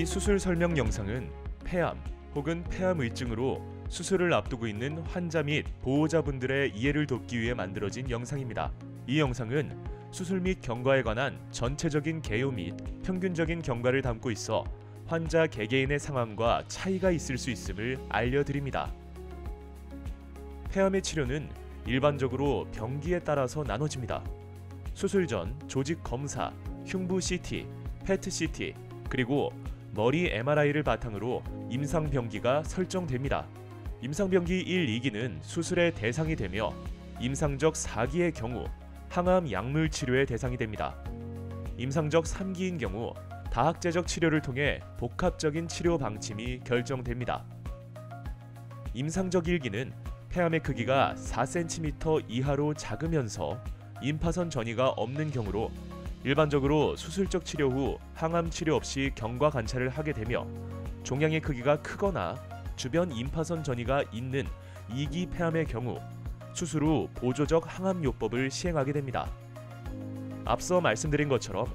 이 수술 설명 영상은 폐암 혹은 폐암의증으로 수술을 앞두고 있는 환자 및 보호자분들의 이해를 돕기 위해 만들어진 영상입니다. 이 영상은 수술 및 경과에 관한 전체적인 개요 및 평균적인 경과를 담고 있어 환자 개개인의 상황과 차이가 있을 수 있음을 알려드립니다. 폐암의 치료는 일반적으로 병기에 따라서 나눠집니다. 수술 전 조직 검사, 흉부 CT, PET CT, 그리고 머리 MRI를 바탕으로 임상병기가 설정됩니다. 임상병기 1, 2기는 수술의 대상이 되며 임상적 4기의 경우 항암 약물 치료의 대상이 됩니다. 임상적 3기인 경우 다학제적 치료를 통해 복합적인 치료 방침이 결정됩니다. 임상적 1기는 폐암의 크기가 4cm 이하로 작으면서 임파선 전이가 없는 경우로 일반적으로 수술적 치료 후 항암 치료 없이 경과 관찰을 하게 되며 종양의 크기가 크거나 주변 임파선 전이가 있는 2기 폐암의 경우 수술 후 보조적 항암요법을 시행하게 됩니다. 앞서 말씀드린 것처럼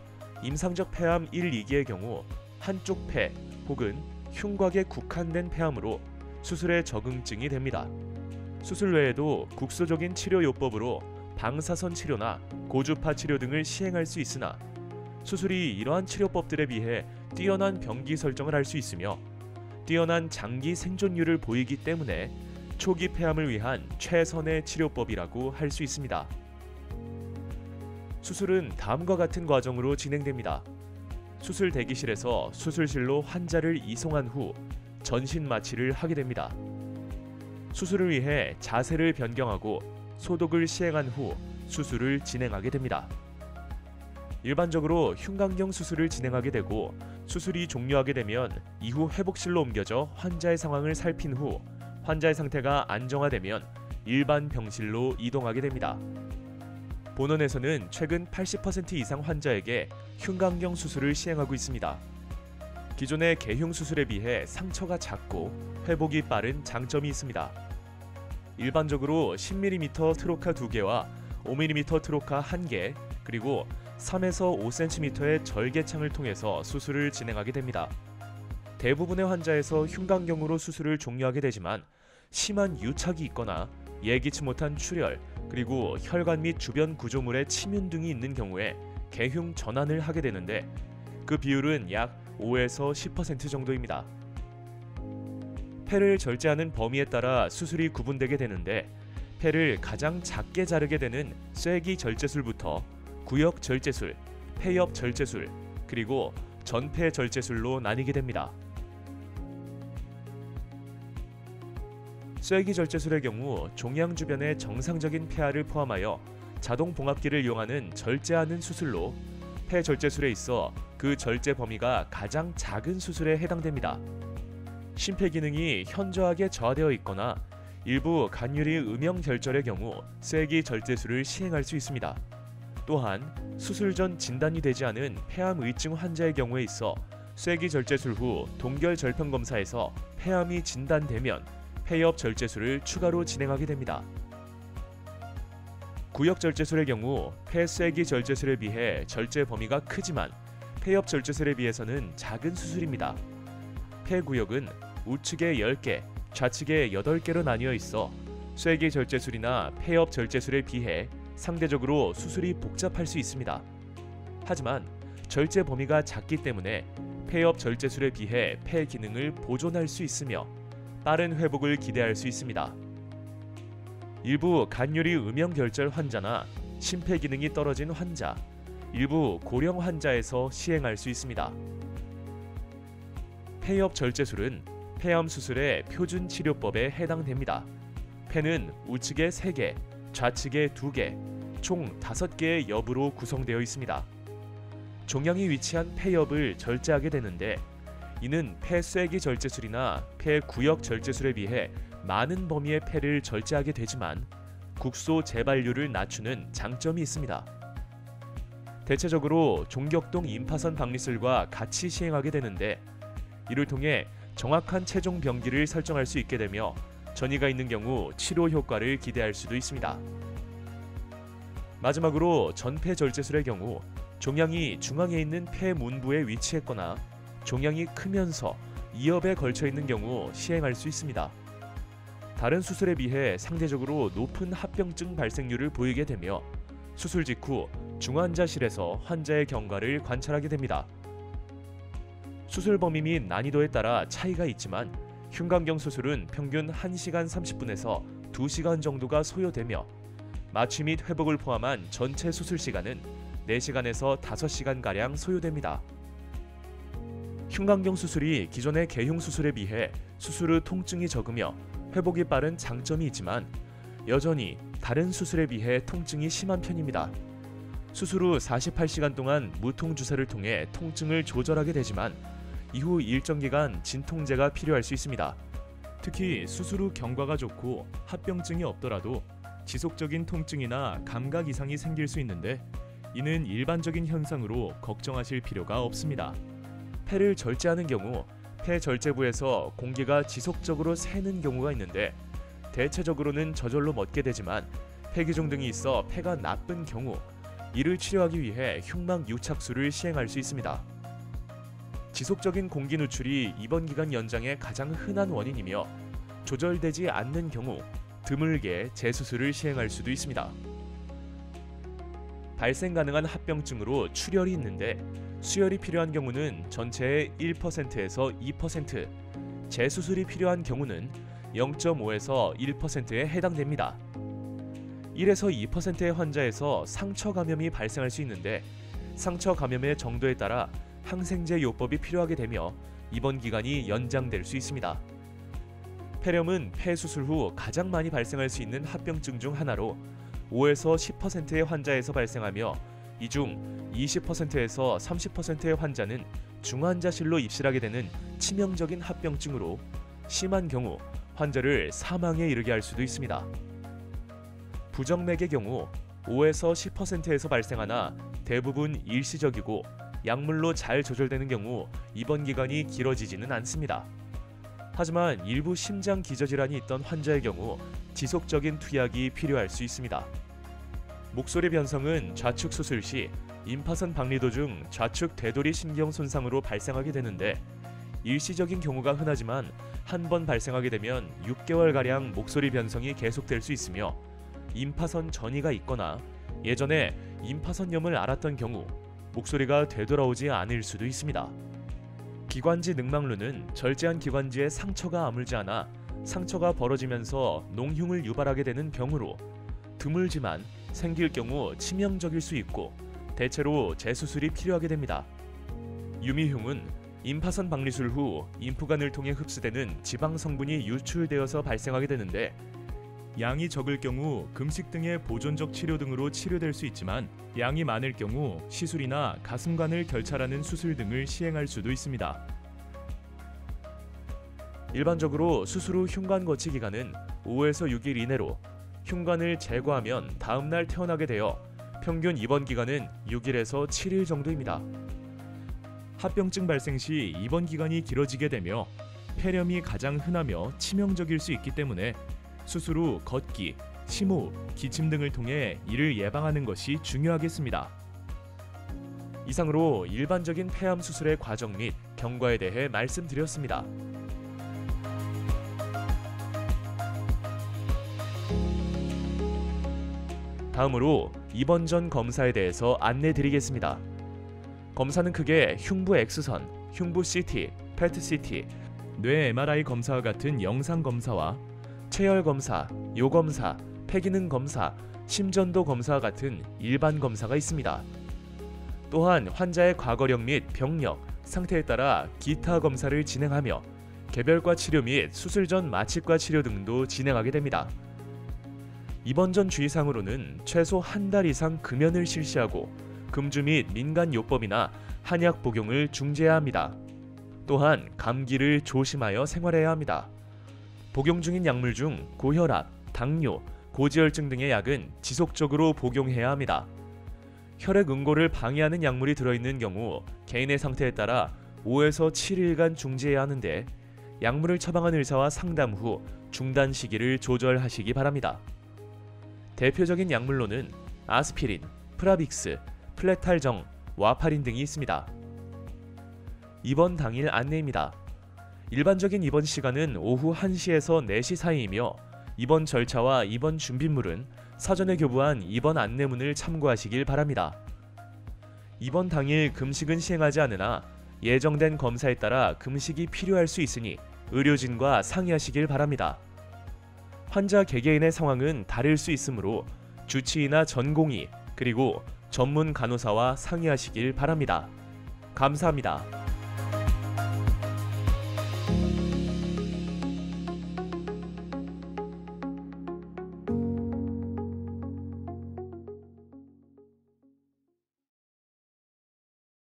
임상적 폐암 1, 2기의 경우 한쪽 폐 혹은 흉곽에 국한된 폐암으로 수술에 적응증이 됩니다. 수술 외에도 국소적인 치료요법으로 방사선 치료나 고주파 치료 등을 시행할 수 있으나 수술이 이러한 치료법들에 비해 뛰어난 병기 설정을 할 수 있으며 뛰어난 장기 생존율을 보이기 때문에 초기 폐암을 위한 최선의 치료법이라고 할 수 있습니다. 수술은 다음과 같은 과정으로 진행됩니다. 수술 대기실에서 수술실로 환자를 이송한 후 전신 마취를 하게 됩니다. 수술을 위해 자세를 변경하고 소독을 시행한 후 수술을 진행하게 됩니다. 일반적으로 흉곽경 수술을 진행하게 되고 수술이 종료하게 되면 이후 회복실로 옮겨져 환자의 상황을 살핀 후 환자의 상태가 안정화되면 일반 병실로 이동하게 됩니다. 본원에서는 최근 80% 이상 환자에게 흉곽경 수술을 시행하고 있습니다. 기존의 개흉 수술에 비해 상처가 작고 회복이 빠른 장점이 있습니다. 일반적으로 10mm 트로카 2개와 5mm 트로카 1개, 그리고 3에서 5cm의 절개창을 통해서 수술을 진행하게 됩니다. 대부분의 환자에서 흉곽경으로 수술을 종료하게 되지만 심한 유착이 있거나 예기치 못한 출혈, 그리고 혈관 및 주변 구조물의 침윤 등이 있는 경우에 개흉 전환을 하게 되는데 그 비율은 약 5에서 10% 정도입니다. 폐를 절제하는 범위에 따라 수술이 구분되게 되는데 폐를 가장 작게 자르게 되는 쐐기 절제술부터 구역 절제술, 폐엽 절제술, 그리고 전폐 절제술로 나뉘게 됩니다. 쐐기 절제술의 경우 종양 주변의 정상적인 폐하를 포함하여 자동 봉합기를 이용하는 절제하는 수술로 폐 절제술에 있어 그 절제 범위가 가장 작은 수술에 해당됩니다. 심폐기능이 현저하게 저하되어 있거나 일부 간유리 음영결절의 경우 쐐기 절제술을 시행할 수 있습니다. 또한 수술 전 진단이 되지 않은 폐암의증 환자의 경우에 있어 쐐기 절제술 후 동결 절편 검사에서 폐암이 진단되면 폐엽 절제술을 추가로 진행하게 됩니다. 구역 절제술의 경우 폐 쐐기 절제술에 비해 절제 범위가 크지만 폐엽 절제술에 비해서는 작은 수술입니다. 폐구역은 우측에 10개, 좌측에 8개로 나뉘어 있어 쐐기 절제술이나 폐엽 절제술에 비해 상대적으로 수술이 복잡할 수 있습니다. 하지만 절제 범위가 작기 때문에 폐엽 절제술에 비해 폐 기능을 보존할 수 있으며 빠른 회복을 기대할 수 있습니다. 일부 간유리 음영결절 환자나 심폐기능이 떨어진 환자, 일부 고령 환자에서 시행할 수 있습니다. 폐엽 절제술은 폐암 수술의 표준 치료법에 해당됩니다. 폐는 우측에 3개, 좌측에 2개, 총 5개의 엽으로 구성되어 있습니다. 종양이 위치한 폐엽을 절제하게 되는데 이는 폐 쐐기 절제술이나 폐 구역 절제술에 비해 많은 범위의 폐를 절제하게 되지만 국소 재발률을 낮추는 장점이 있습니다. 대체적으로 종격동 임파선 박리술과 같이 시행하게 되는데 이를 통해 정확한 최종 병기를 설정할 수 있게 되며 전이가 있는 경우 치료 효과를 기대할 수도 있습니다. 마지막으로 전폐 절제술의 경우 종양이 중앙에 있는 폐 문부에 위치했거나 종양이 크면서 2업에 걸쳐 있는 경우 시행할 수 있습니다. 다른 수술에 비해 상대적으로 높은 합병증 발생률을 보이게 되며 수술 직후 중환자실에서 환자의 경과를 관찰하게 됩니다. 수술 범위 및 난이도에 따라 차이가 있지만 흉곽경 수술은 평균 1시간 30분에서 2시간 정도가 소요되며 마취 및 회복을 포함한 전체 수술 시간은 4시간에서 5시간가량 소요됩니다. 흉곽경 수술이 기존의 개흉 수술에 비해 수술 후 통증이 적으며 회복이 빠른 장점이 있지만 여전히 다른 수술에 비해 통증이 심한 편입니다. 수술 후 48시간 동안 무통 주사를 통해 통증을 조절하게 되지만 이후 일정 기간 진통제가 필요할 수 있습니다. 특히 수술 후 경과가 좋고 합병증이 없더라도 지속적인 통증이나 감각 이상이 생길 수 있는데 이는 일반적인 현상으로 걱정하실 필요가 없습니다. 폐를 절제하는 경우 폐 절제부에서 공기가 지속적으로 새는 경우가 있는데 대체적으로는 저절로 멎게 되지만 폐기종 등이 있어 폐가 나쁜 경우 이를 치료하기 위해 흉막 유착술을 시행할 수 있습니다. 지속적인 공기 누출이 입원 기간 연장의 가장 흔한 원인이며 조절되지 않는 경우 드물게 재수술을 시행할 수도 있습니다. 발생 가능한 합병증으로 출혈이 있는데 수혈이 필요한 경우는 전체의 1%에서 2%, 재수술이 필요한 경우는 0.5에서 1%에 해당됩니다. 1에서 2%의 환자에서 상처 감염이 발생할 수 있는데 상처 감염의 정도에 따라 항생제 요법이 필요하게 되며 입원 기간이 연장될 수 있습니다. 폐렴은 폐 수술 후 가장 많이 발생할 수 있는 합병증 중 하나로 5에서 10%의 환자에서 발생하며 이 중 20%에서 30%의 환자는 중환자실로 입실하게 되는 치명적인 합병증으로 심한 경우 환자를 사망에 이르게 할 수도 있습니다. 부정맥의 경우 5에서 10%에서 발생하나 대부분 일시적이고 약물로 잘 조절되는 경우 입원 기간이 길어지지는 않습니다. 하지만 일부 심장 기저질환이 있던 환자의 경우 지속적인 투약이 필요할 수 있습니다. 목소리 변성은 좌측 수술 시 임파선 박리 도중 좌측 되돌이 신경 손상으로 발생하게 되는데 일시적인 경우가 흔하지만 한 번 발생하게 되면 6개월가량 목소리 변성이 계속될 수 있으며 임파선 전이가 있거나 예전에 임파선염을 앓았던 경우 목소리가 되돌아오지 않을 수도 있습니다. 기관지 능막루는 절제한 기관지에 상처가 아물지 않아 상처가 벌어지면서 농흉을 유발하게 되는 병으로 드물지만 생길 경우 치명적일 수 있고 대체로 재수술이 필요하게 됩니다. 유미흉은 임파선 박리술 후 임프관을 통해 흡수되는 지방 성분이 유출되어서 발생하게 되는데 양이 적을 경우 금식 등의 보존적 치료 등으로 치료될 수 있지만 양이 많을 경우 시술이나 가슴관을 결찰하는 수술 등을 시행할 수도 있습니다. 일반적으로 수술 후 흉관 거치 기간은 5에서 6일 이내로 흉관을 제거하면 다음날 퇴원하게 되어 평균 입원 기간은 6일에서 7일 정도입니다. 합병증 발생 시 입원 기간이 길어지게 되며 폐렴이 가장 흔하며 치명적일 수 있기 때문에 수술 후 걷기, 심호흡, 기침 등을 통해 이를 예방하는 것이 중요하겠습니다. 이상으로 일반적인 폐암 수술의 과정 및 경과에 대해 말씀드렸습니다. 다음으로 입원 전 검사에 대해서 안내드리겠습니다. 검사는 크게 흉부 X선, 흉부 CT, PET CT, 뇌 MRI 검사와 같은 영상 검사와 체열 검사, 요 검사, 폐기능 검사, 심전도 검사와 같은 일반 검사가 있습니다. 또한 환자의 과거력 및 병력, 상태에 따라 기타 검사를 진행하며 개별과 치료 및 수술 전 마취과 치료 등도 진행하게 됩니다. 입원 전 주의사항으로는 최소 한 달 이상 금연을 실시하고 금주 및 민간 요법이나 한약 복용을 중지해야 합니다. 또한 감기를 조심하여 생활해야 합니다. 복용 중인 약물 중 고혈압, 당뇨, 고지혈증 등의 약은 지속적으로 복용해야 합니다. 혈액 응고를 방해하는 약물이 들어있는 경우 개인의 상태에 따라 5에서 7일간 중지해야 하는데 약물을 처방한 의사와 상담 후 중단 시기를 조절하시기 바랍니다. 대표적인 약물로는 아스피린, 프라빅스, 플레탈정, 와파린 등이 있습니다. 입원 당일 안내입니다. 일반적인 입원 시간은 오후 1시에서 4시 사이이며 입원 절차와 입원 준비물은 사전에 교부한 입원 안내문을 참고하시길 바랍니다. 입원 당일 금식은 시행하지 않으나 예정된 검사에 따라 금식이 필요할 수 있으니 의료진과 상의하시길 바랍니다. 환자 개개인의 상황은 다를 수 있으므로 주치의나 전공의 그리고 전문 간호사와 상의하시길 바랍니다. 감사합니다.